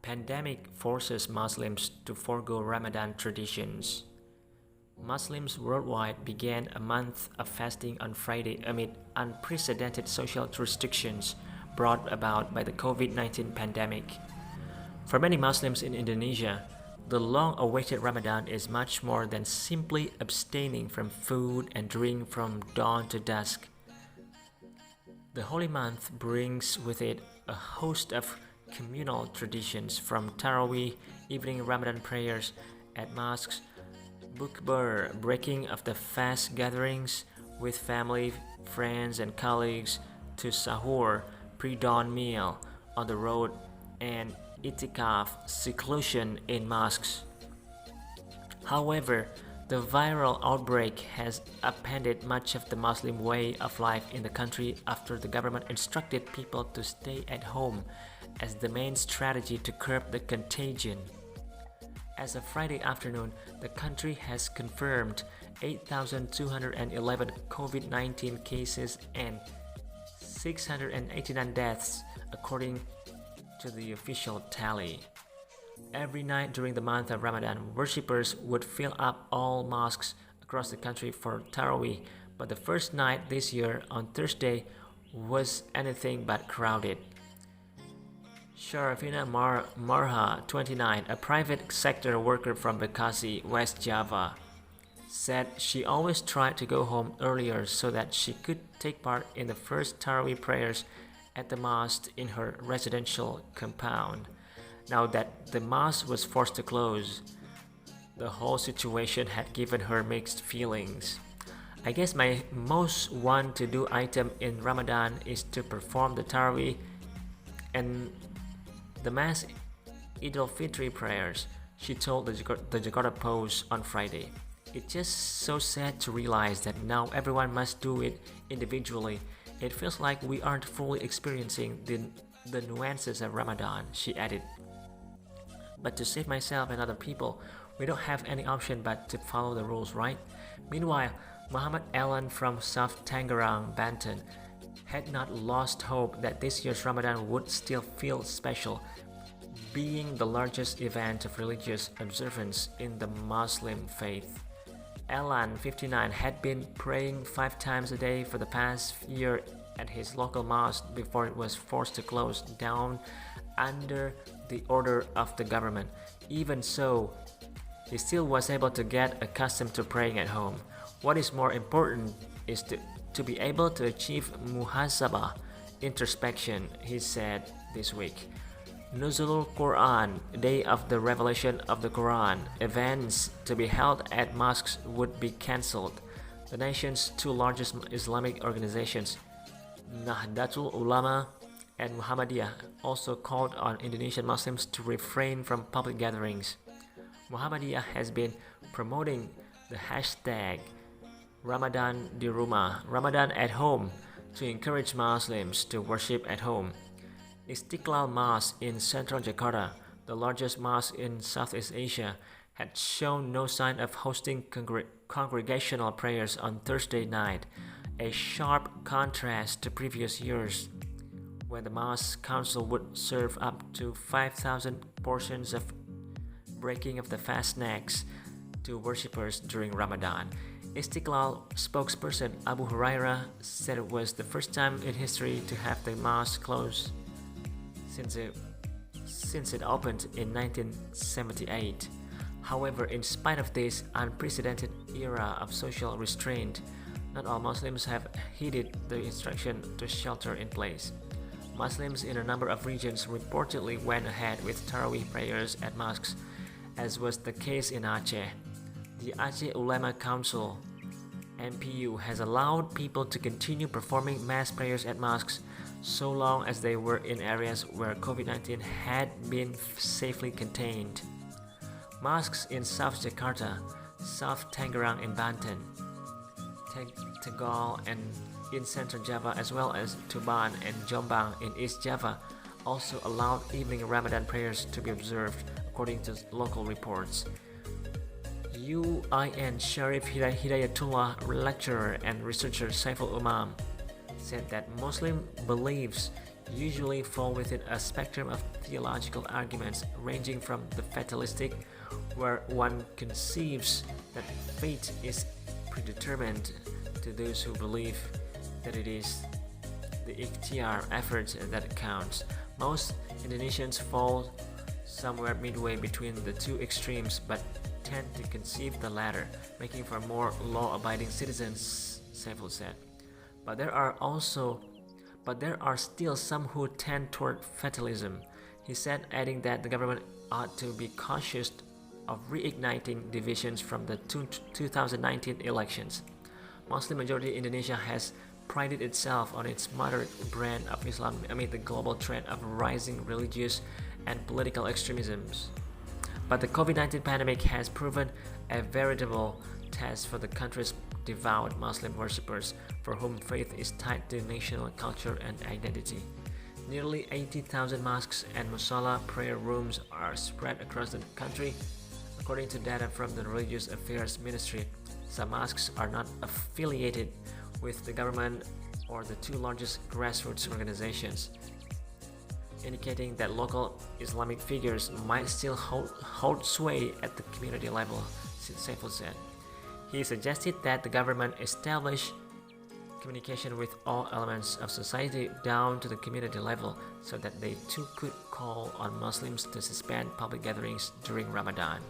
pandemic forces Muslims to forgo Ramadan traditions. Muslims worldwide began a month of fasting on Friday amid unprecedented social restrictions brought about by the COVID-19 pandemic. For many Muslims in Indonesia, the long-awaited Ramadan is much more than simply abstaining from food and drink from dawn to dusk. The holy month brings with it a host of communal traditions, from Taraweeh, evening Ramadan prayers at mosques, bukbur, breaking of the fast gatherings with family, friends and colleagues, to sahur, pre-dawn meal on the road, and itikaf, seclusion in mosques. However, the viral outbreak has upended much of the Muslim way of life in the country after the government instructed people to stay at home as the main strategy to curb the contagion. As of Friday afternoon, the country has confirmed 8,211 COVID-19 cases and 689 deaths, according to the official tally. Every night during the month of Ramadan, worshippers would fill up all mosques across the country for Taraweeh, but the first night this year on Thursday was anything but crowded. Sharafina Marha, 29, a private sector worker from Bekasi, West Java, said she always tried to go home earlier so that she could take part in the first Taraweeh prayers at the mosque in her residential compound. Now that the mosque was forced to close, the whole situation had given her mixed feelings. I guess my most want-to-do item in Ramadan is to perform the Taraweeh and the mass Eid al-Fitr prayers, she told the Jakarta Post on Friday. It's just so sad to realize that now everyone must do it individually. It feels like we aren't fully experiencing the nuances of Ramadan, she added. But to save myself and other people, we don't have any option but to follow the rules, right? Meanwhile, Muhammad Alan from South Tangerang, Banten, had not lost hope that this year's Ramadan would still feel special, being the largest event of religious observance in the Muslim faith. Alan, 59, had been praying 5 times a day for the past year at his local mosque before it was forced to close down under the order of the government. Even so, he still was able to get accustomed to praying at home. What is more important is to be able to achieve muhasabah, introspection, he said this week. Nuzulul Quran, day of the revelation of the Quran, events to be held at mosques would be cancelled. The nation's 2 largest Islamic organizations, Nahdlatul Ulama and Muhammadiyah, also called on Indonesian Muslims to refrain from public gatherings. Muhammadiyah has been promoting the hashtag Ramadan di Rumah, Ramadan at home, to encourage Muslims to worship at home. Istiqlal Mosque in central Jakarta, the largest mosque in Southeast Asia, had shown no sign of hosting congregational prayers on Thursday night, a sharp contrast to previous years, when the mosque council would serve up to 5,000 portions of breaking of the fast snacks to worshippers during Ramadan. Istiqlal spokesperson Abu Hurairah said it was the first time in history to have the mosque closed since it opened in 1978. However, in spite of this unprecedented era of social restraint, not all Muslims have heeded the instruction to shelter in place. Muslims in a number of regions reportedly went ahead with Taraweeh prayers at mosques, as was the case in Aceh. The Aceh Ulama Council (MPU) has allowed people to continue performing mass prayers at mosques so long as they were in areas where COVID-19 had been safely contained. Mosques in South Jakarta, South Tangerang in Banten, Tegal and in Central Java, as well as Tuban and Jombang in East Java, also allowed evening Ramadan prayers to be observed, according to local reports. UIN Sharif Hidayatullah lecturer and researcher Saiful Umam said that Muslim beliefs usually fall within a spectrum of theological arguments ranging from the fatalistic, where one conceives that fate is predetermined, to those who believe that it is the ikhtiar effort that counts. Most Indonesians fall somewhere midway between the two extremes, but tend to conceive the latter, making for more law-abiding citizens, Saiful said. But there are still some who tend toward fatalism, he said, adding that the government ought to be cautious of reigniting divisions from the 2019 elections. Muslim majority Indonesia has prided itself on its moderate brand of Islam amid the global trend of rising religious and political extremisms. But the COVID-19 pandemic has proven a veritable test for the country's devout Muslim worshippers, for whom faith is tied to national culture and identity. Nearly 80,000 mosques and musalla prayer rooms are spread across the country, according to data from the Religious Affairs Ministry. Some mosques are not affiliated with the government or the two largest grassroots organizations, indicating that local Islamic figures might still hold sway at the community level, Saiful said. He suggested that the government establish communication with all elements of society down to the community level so that they too could call on Muslims to suspend public gatherings during Ramadan.